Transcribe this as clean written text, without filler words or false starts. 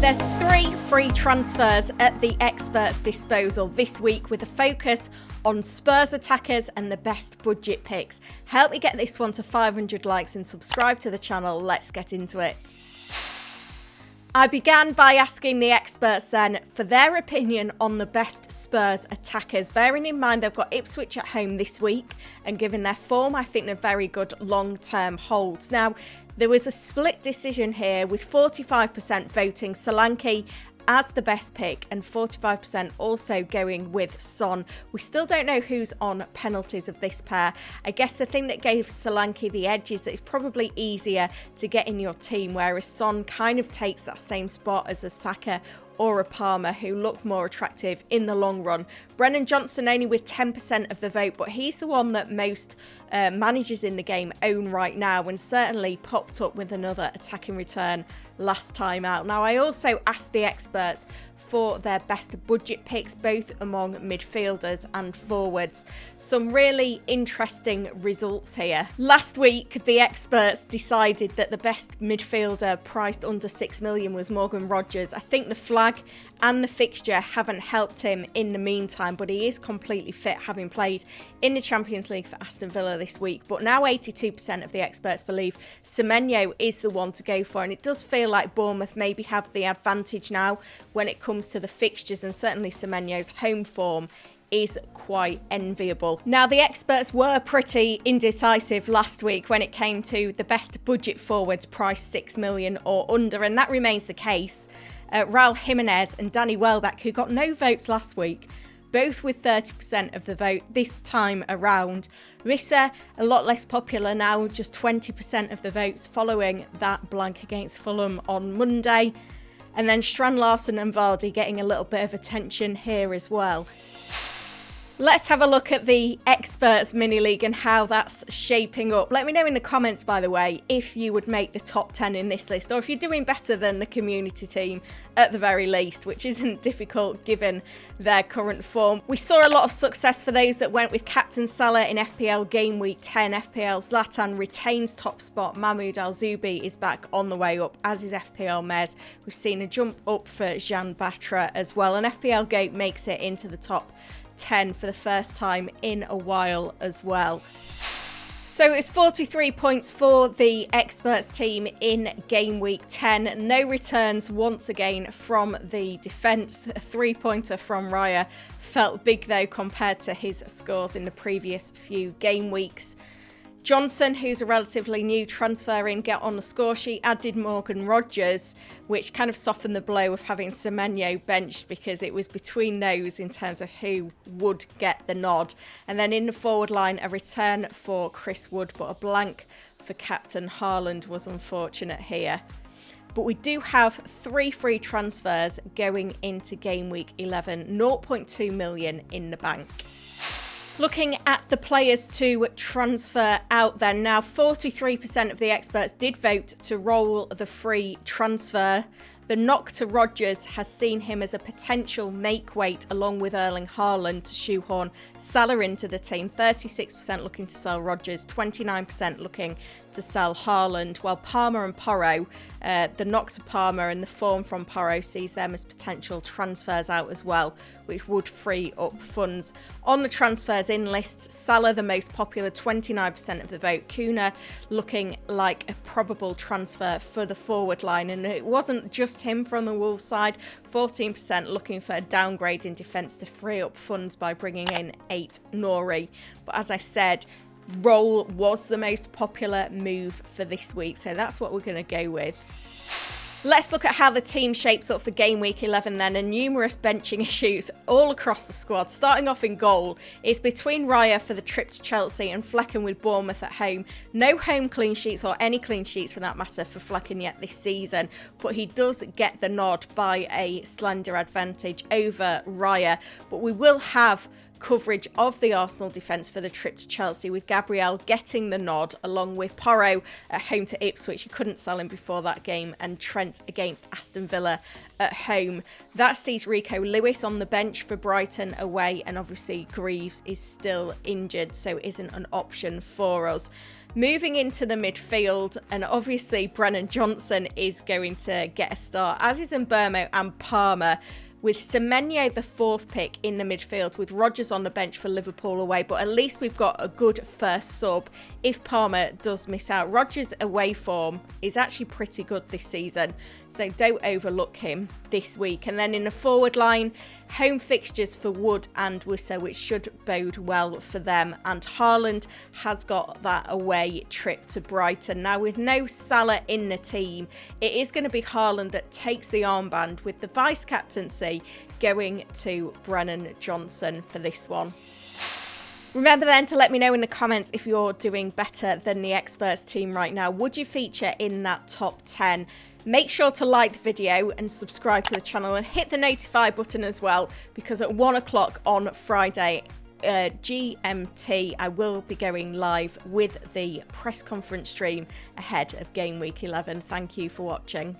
There's 3 free transfers at the experts' disposal this week with a focus on Spurs attackers and the best budget picks. Help me get this one to 500 likes and subscribe to the channel. Let's get into it. I began by asking the experts then for their opinion on the best Spurs attackers. Bearing in mind they've got Ipswich at home this week, and given their form, I think they're very good long-term holds. Now, there was a split decision here with 45% voting Solanke as the best pick and 45% also going with Son. We still don't know who's on penalties of this pair. I guess the thing that gave Solanke the edge is that it's probably easier to get in your team, whereas Son kind of takes that same spot as a Saka or a Palmer, who look more attractive in the long run. Brennan Johnson only with 10% of the vote, but he's the one that most managers in the game own right now, and certainly popped up with another attacking return last time out. Now, I also asked the experts for their best budget picks, both among midfielders and forwards. Some really interesting results here. Last week, the experts decided that the best midfielder priced under 6 million was Morgan Rogers. I think the flag and the fixture haven't helped him in the meantime, but he is completely fit, having played in the Champions League for Aston Villa this week. But now 82% of the experts believe Semenyo is the one to go for, and it does feel like Bournemouth maybe have the advantage now when it comes to the fixtures, and certainly Semenyo's home form is quite enviable. Now, the experts were pretty indecisive last week when it came to the best budget forwards priced 6 million or under, and that remains the case. Raul Jimenez and Danny Welbeck, who got no votes last week, both with 30% of the vote this time around. Rissa, a lot less popular now, just 20% of the votes following that blank against Fulham on Monday. And then Strand Larsen and Vardy getting a little bit of attention here as well. Let's have a look at the experts mini league and how that's shaping up. Let me know in the comments, by the way, if you would make the top 10 in this list, or if you're doing better than the community team at the very least, which isn't difficult given their current form. We saw a lot of success for those that went with Captain Salah in FPL Game Week 10. FPL Zlatan retains top spot. Mahmoud Al-Zubi is back on the way up, as is FPL Mez. We've seen a jump up for Jean Batra as well, and FPL Goat makes it into the top 10 for the first time in a while as well. So it's 43 points for the experts team in game week 10. No returns once again from the defence. A 3-pointer from Raya felt big though compared to his scores in the previous few game weeks. Johnson, who's a relatively new transfer in, get on the score sheet, added Morgan Rogers, which kind of softened the blow of having Semenyo benched, because it was between those in terms of who would get the nod. And then in the forward line, a return for Chris Wood, but a blank for Captain Haaland was unfortunate here. But we do have 3 free transfers going into game week 11, 0.2 million in the bank. Looking at the players to transfer out then. Now, 43% of the experts did vote to roll the free transfer. The knock to Rodgers has seen him as a potential make-weight along with Erling Haaland to shoehorn Salah into the team. 36% looking to sell Rodgers, 29% looking to sell Haaland, while Palmer and Porro, the knock to Palmer and the form from Porro sees them as potential transfers out as well, which would free up funds. On the transfers in list, Salah the most popular, 29% of the vote. Kuna looking like a probable transfer for the forward line, and it wasn't just him from the Wolves side. 14% looking for a downgrade in defence to free up funds by bringing in 8 Nori. But as I said, roll was the most popular move for this week, so that's what we're going to go with. Let's look at how the team shapes up for game week 11 then, and numerous benching issues all across the squad. Starting off in goal, it's between Raya for the trip to Chelsea and Flecken with Bournemouth at home. No home clean sheets, or any clean sheets for that matter, for Flecken yet this season, but he does get the nod by a slender advantage over Raya. But we will have coverage of the Arsenal defence for the trip to Chelsea, with Gabriel getting the nod along with Porro at home to Ipswich. You couldn't sell him before that game, and Trent against Aston Villa at home. That sees Rico Lewis on the bench for Brighton away, and obviously Greaves is still injured, so isn't an option for us. Moving into the midfield, and obviously Brennan Johnson is going to get a start, as is Mbermo and Palmer, with Semenyo the 4th pick in the midfield, with Rodgers on the bench for Liverpool away. But at least we've got a good first sub if Palmer does miss out. Rodgers' away form is actually pretty good this season, so don't overlook him this week. And then in the forward line, home fixtures for Wood and Wissa, which should bode well for them. And Haaland has got that away trip to Brighton. Now, with no Salah in the team, it is going to be Haaland that takes the armband, with the vice-captaincy going to Brennan Johnson for this one. Remember then to let me know in the comments if you're doing better than the experts team right now. Would you feature in that top 10? Make sure to like the video and subscribe to the channel, and hit the notify button as well, because at 1 o'clock on Friday GMT, I will be going live with the press conference stream ahead of Game Week 11. Thank you for watching.